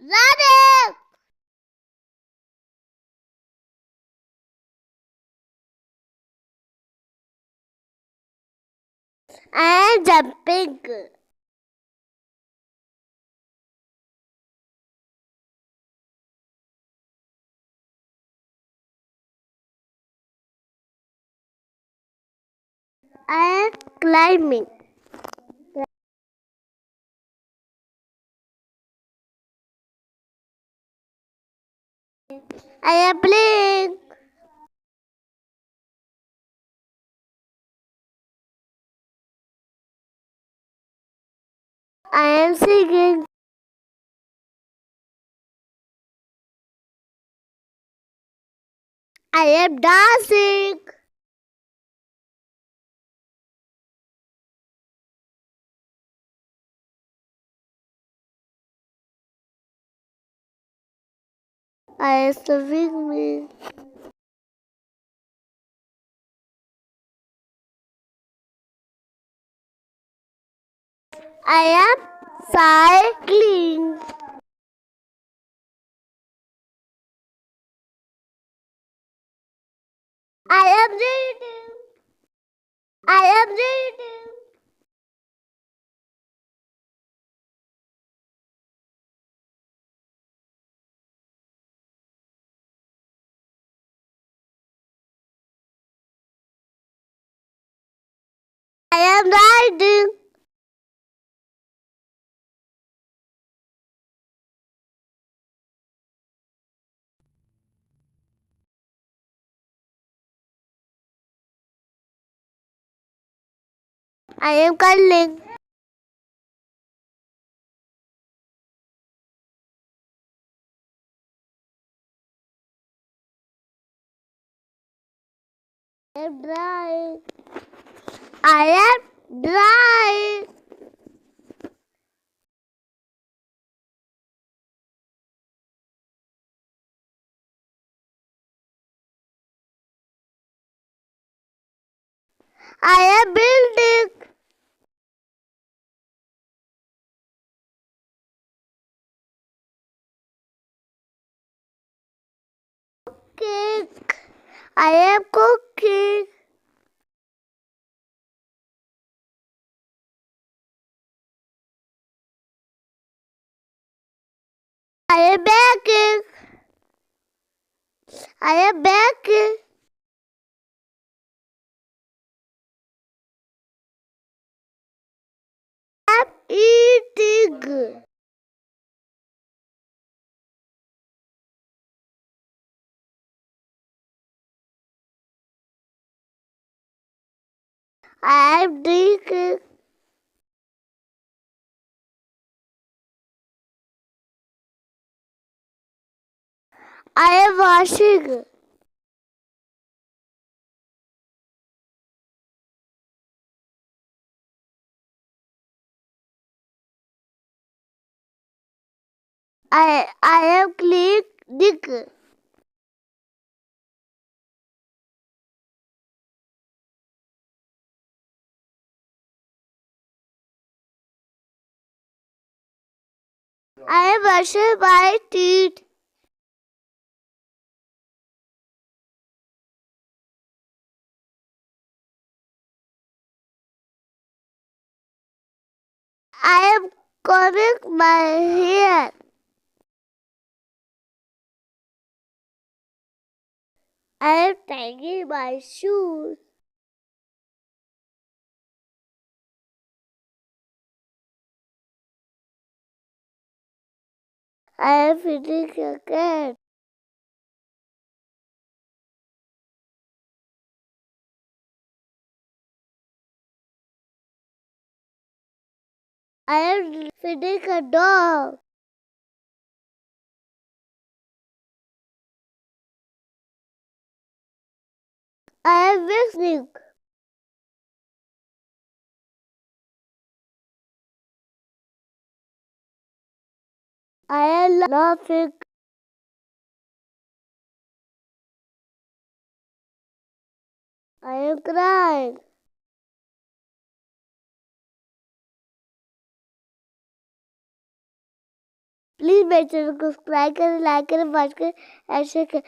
running. I am jumping. I am climbing. I am playing. I am singing. I am dancing. I am swimming. I am cycling. I am reading. I am reading. I am riding. I am cuddling. I am drying. I am drying. I am building. Cake. I am cooking. I am baking. I am baking. I am eating. I am drinking. I am washing. I am cleaning. I am brushing my teeth. I am combing my hair. I am tying my shoes. I am feeding a cat. I am feeding a dog. I am whistling. I am laughing. I am crying. Please मेरे channel को subscribe करें, like करें, watch करें, and share करें।